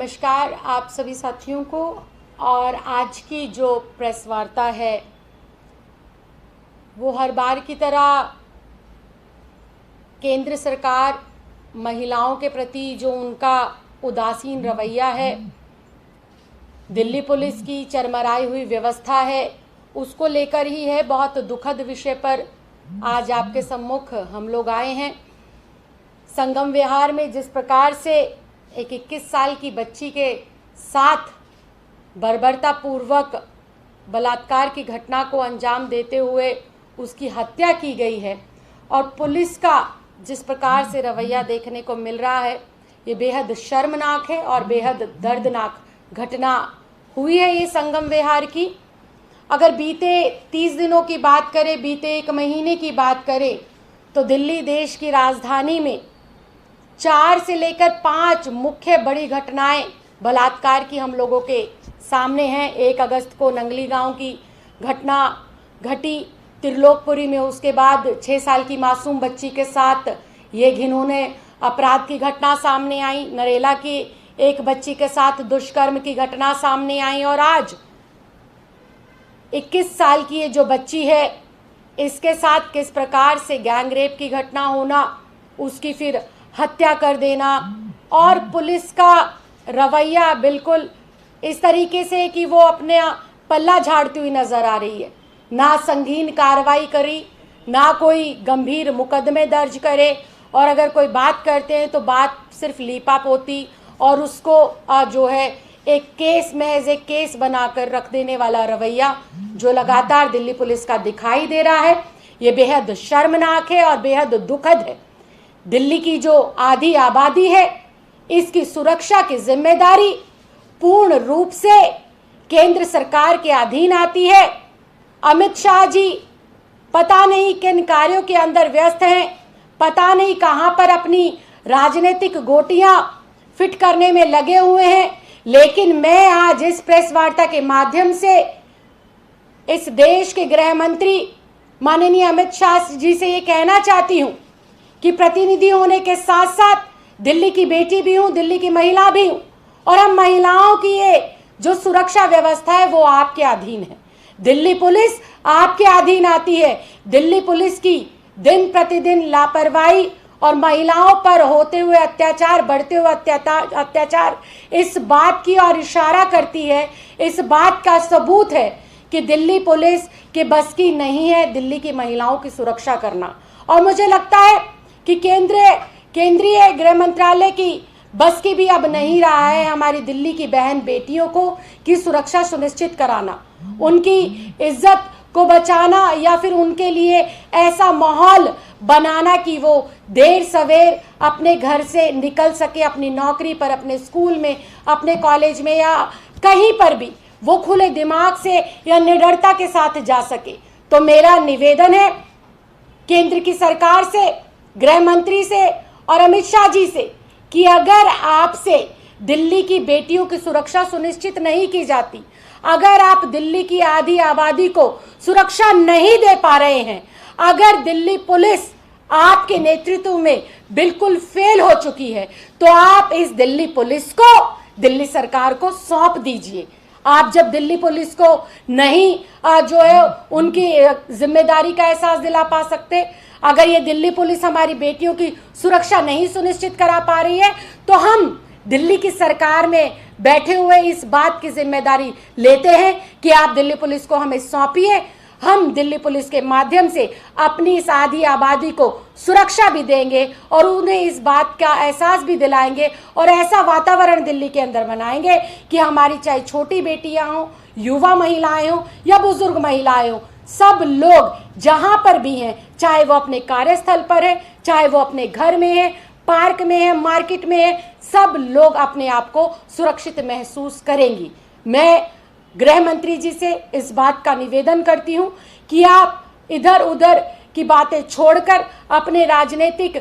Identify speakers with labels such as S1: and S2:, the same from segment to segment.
S1: नमस्कार आप सभी साथियों को। और आज की जो प्रेस वार्ता है वो हर बार की तरह केंद्र सरकार महिलाओं के प्रति जो उनका उदासीन रवैया है, दिल्ली पुलिस की चरमराई हुई व्यवस्था है, उसको लेकर ही है। बहुत दुखद विषय पर आज आपके सम्मुख हम लोग आए हैं। संगम विहार में जिस प्रकार से एक 21 साल की बच्ची के साथ बर्बरतापूर्वक बलात्कार की घटना को अंजाम देते हुए उसकी हत्या की गई है और पुलिस का जिस प्रकार से रवैया देखने को मिल रहा है, ये बेहद शर्मनाक है और बेहद दर्दनाक घटना हुई है ये संगम विहार की। अगर बीते 30 दिनों की बात करें, बीते 1 महीने की बात करें, तो दिल्ली देश की राजधानी में 4 से लेकर 5 मुख्य बड़ी घटनाएं बलात्कार की हम लोगों के सामने हैं। 1 अगस्त को नंगली गांव की घटना घटी त्रिलोकपुरी में, उसके बाद 6 साल की मासूम बच्ची के साथ ये घिनौने अपराध की घटना सामने आई, नरेला की एक बच्ची के साथ दुष्कर्म की घटना सामने आई और आज 21 साल की ये जो बच्ची है इसके साथ किस प्रकार से गैंग रेप की घटना होना, उसकी फिर हत्या कर देना और पुलिस का रवैया बिल्कुल इस तरीके से कि वो अपने पल्ला झाड़ती हुई नजर आ रही है। ना संगीन कार्रवाई करी, ना कोई गंभीर मुकदमे दर्ज करे और अगर कोई बात करते हैं तो बात सिर्फ लीपापोती और उसको जो है एक केस महज एक केस बनाकर रख देने वाला रवैया जो लगातार दिल्ली पुलिस का दिखाई दे रहा है, ये बेहद शर्मनाक है और बेहद दुखद है। दिल्ली की जो आधी आबादी है इसकी सुरक्षा की जिम्मेदारी पूर्ण रूप से केंद्र सरकार के अधीन आती है। अमित शाह जी पता नहीं किन कार्यों के अंदर व्यस्त हैं, पता नहीं कहां पर अपनी राजनीतिक गोटियां फिट करने में लगे हुए हैं, लेकिन मैं आज इस प्रेस वार्ता के माध्यम से इस देश के गृह मंत्री माननीय अमित शाह जी से ये कहना चाहती हूं कि प्रतिनिधि होने के साथ साथ दिल्ली की बेटी भी हूं, दिल्ली की महिला भी हूं और हम महिलाओं की ये जो सुरक्षा व्यवस्था है वो आपके अधीन है। दिल्ली पुलिस आपके अधीन आती है। दिल्ली पुलिस की दिन प्रतिदिन लापरवाही और महिलाओं पर होते हुए अत्याचार, बढ़ते हुए अत्याचार इस बात की और इशारा करती है, इस बात का सबूत है कि दिल्ली पुलिस के बस की नहीं है दिल्ली की महिलाओं की सुरक्षा करना। और मुझे लगता है कि केंद्रीय गृह मंत्रालय की बस की भी अब नहीं रहा है हमारी दिल्ली की बहन बेटियों को की सुरक्षा सुनिश्चित कराना, उनकी इज्जत को बचाना या फिर उनके लिए ऐसा माहौल बनाना कि वो देर सवेर अपने घर से निकल सके, अपनी नौकरी पर, अपने स्कूल में, अपने कॉलेज में या कहीं पर भी वो खुले दिमाग से या निडरता के साथ जा सके। तो मेरा निवेदन है केंद्र की सरकार से, गृह मंत्री से और अमित शाह जी से कि अगर आपसे दिल्ली की बेटियों की सुरक्षा सुनिश्चित नहीं की जाती, अगर आप दिल्ली की आधी आबादी को सुरक्षा नहीं दे पा रहे हैं, अगर दिल्ली पुलिस आपके नेतृत्व में बिल्कुल फेल हो चुकी है, तो आप इस दिल्ली पुलिस को दिल्ली सरकार को सौंप दीजिए। आप जब दिल्ली पुलिस को नहीं जो है उनकी जिम्मेदारी का एहसास दिला पा सकते, अगर ये दिल्ली पुलिस हमारी बेटियों की सुरक्षा नहीं सुनिश्चित करा पा रही है, तो हम दिल्ली की सरकार में बैठे हुए इस बात की जिम्मेदारी लेते हैं कि आप दिल्ली पुलिस को हमें सौंपिए। हम दिल्ली पुलिस के माध्यम से अपनी इस आधी आबादी को सुरक्षा भी देंगे और उन्हें इस बात का एहसास भी दिलाएंगे और ऐसा वातावरण दिल्ली के अंदर बनाएंगे कि हमारी चाहे छोटी बेटियां हों, युवा महिलाएं हों या बुजुर्ग महिलाएं हों, सब लोग जहां पर भी हैं, चाहे वो अपने कार्यस्थल पर है, चाहे वो अपने घर में है, पार्क में है, मार्केट में है, सब लोग अपने आप को सुरक्षित महसूस करेंगी। मैं गृह मंत्री जी से इस बात का निवेदन करती हूं कि आप इधर उधर की बातें छोड़कर अपने राजनीतिक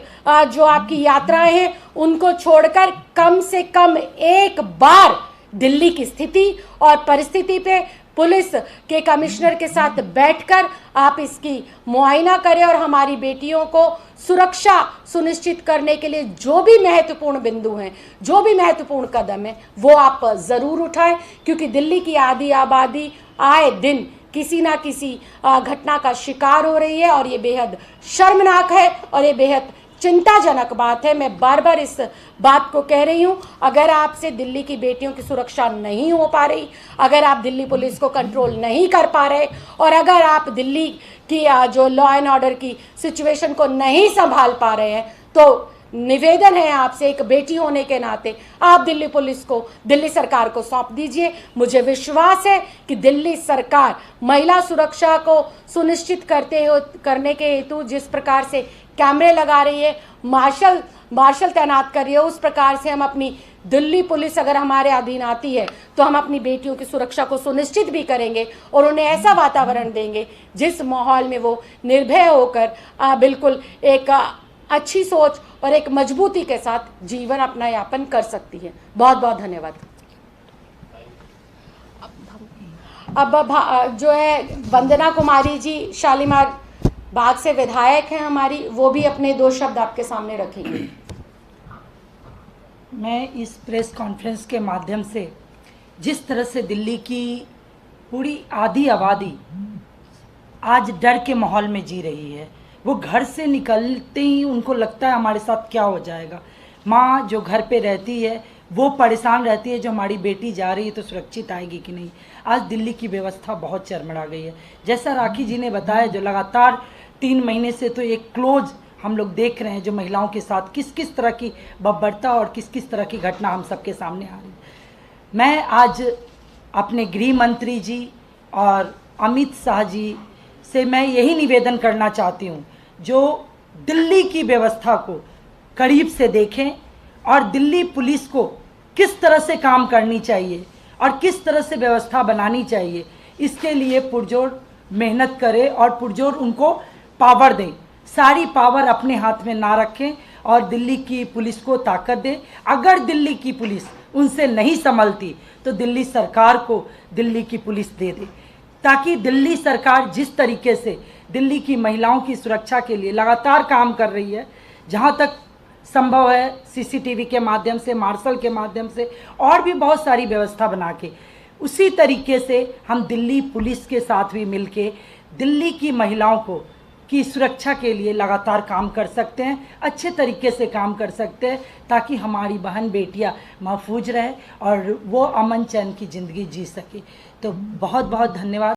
S1: जो आपकी यात्राएं हैं उनको छोड़कर कम से कम एक बार दिल्ली की स्थिति और परिस्थिति पे पुलिस के कमिश्नर के साथ बैठकर आप इसकी मुआयना करें और हमारी बेटियों को सुरक्षा सुनिश्चित करने के लिए जो भी महत्वपूर्ण बिंदु हैं, जो भी महत्वपूर्ण कदम है, वो आप ज़रूर उठाएं, क्योंकि दिल्ली की आधी आबादी आए दिन किसी ना किसी घटना का शिकार हो रही है और ये बेहद शर्मनाक है और ये बेहद चिंताजनक बात है। मैं बार बार इस बात को कह रही हूँ, अगर आपसे दिल्ली की बेटियों की सुरक्षा नहीं हो पा रही, अगर आप दिल्ली पुलिस को कंट्रोल नहीं कर पा रहे और अगर आप दिल्ली की जो लॉ एंड ऑर्डर की सिचुएशन को नहीं संभाल पा रहे हैं, तो निवेदन है आपसे, एक बेटी होने के नाते आप दिल्ली पुलिस को, दिल्ली सरकार को सौंप दीजिए। मुझे विश्वास है कि दिल्ली सरकार महिला सुरक्षा को सुनिश्चित करने के हेतु जिस प्रकार से कैमरे लगा रही है, मार्शल तैनात कर रही है, उस प्रकार से हम अपनी दिल्ली पुलिस अगर हमारे अधीन आती है तो हम अपनी बेटियों की सुरक्षा को सुनिश्चित भी करेंगे और उन्हें ऐसा वातावरण देंगे जिस माहौल में वो निर्भय होकर बिल्कुल एक अच्छी सोच और एक मजबूती के साथ जीवन अपना यापन कर सकती है। बहुत बहुत धन्यवाद। अब जो है वंदना कुमारी जी शालीमार बाग से विधायक हैं हमारी, वो भी अपने 2 शब्द आपके सामने रखेंगे।
S2: मैं इस प्रेस कॉन्फ्रेंस के माध्यम से जिस तरह से दिल्ली की पूरी आधी आबादी आज डर के माहौल में जी रही है, वो घर से निकलते ही उनको लगता है हमारे साथ क्या हो जाएगा। माँ जो घर पे रहती है वो परेशान रहती है, जो हमारी बेटी जा रही है तो सुरक्षित आएगी कि नहीं। आज दिल्ली की व्यवस्था बहुत चरमरा गई है। जैसा राखी जी ने बताया, जो लगातार 3 महीने से तो एक क्लोज हम लोग देख रहे हैं, जो महिलाओं के साथ किस किस तरह की बर्बरता और किस किस तरह की घटना हम सबके सामने आ रही है। मैं आज अपने गृह मंत्री जी और अमित शाह जी से मैं यही निवेदन करना चाहती हूँ, जो दिल्ली की व्यवस्था को करीब से देखें और दिल्ली पुलिस को किस तरह से काम करनी चाहिए और किस तरह से व्यवस्था बनानी चाहिए, इसके लिए पुरजोर मेहनत करें और पुरजोर उनको पावर दें। सारी पावर अपने हाथ में ना रखें और दिल्ली की पुलिस को ताकत दें। अगर दिल्ली की पुलिस उनसे नहीं संभलती तो दिल्ली सरकार को दिल्ली की पुलिस दे दे, ताकि दिल्ली सरकार जिस तरीके से दिल्ली की महिलाओं की सुरक्षा के लिए लगातार काम कर रही है, जहाँ तक संभव है सीसीटीवी के माध्यम से, मार्शल के माध्यम से और भी बहुत सारी व्यवस्था बना के, उसी तरीके से हम दिल्ली पुलिस के साथ भी मिलके दिल्ली की महिलाओं को की सुरक्षा के लिए लगातार काम कर सकते हैं, अच्छे तरीके से काम कर सकते हैं, ताकि हमारी बहन बेटियां महफूज रहे और वो अमन चैन की ज़िंदगी जी सके। तो बहुत बहुत धन्यवाद।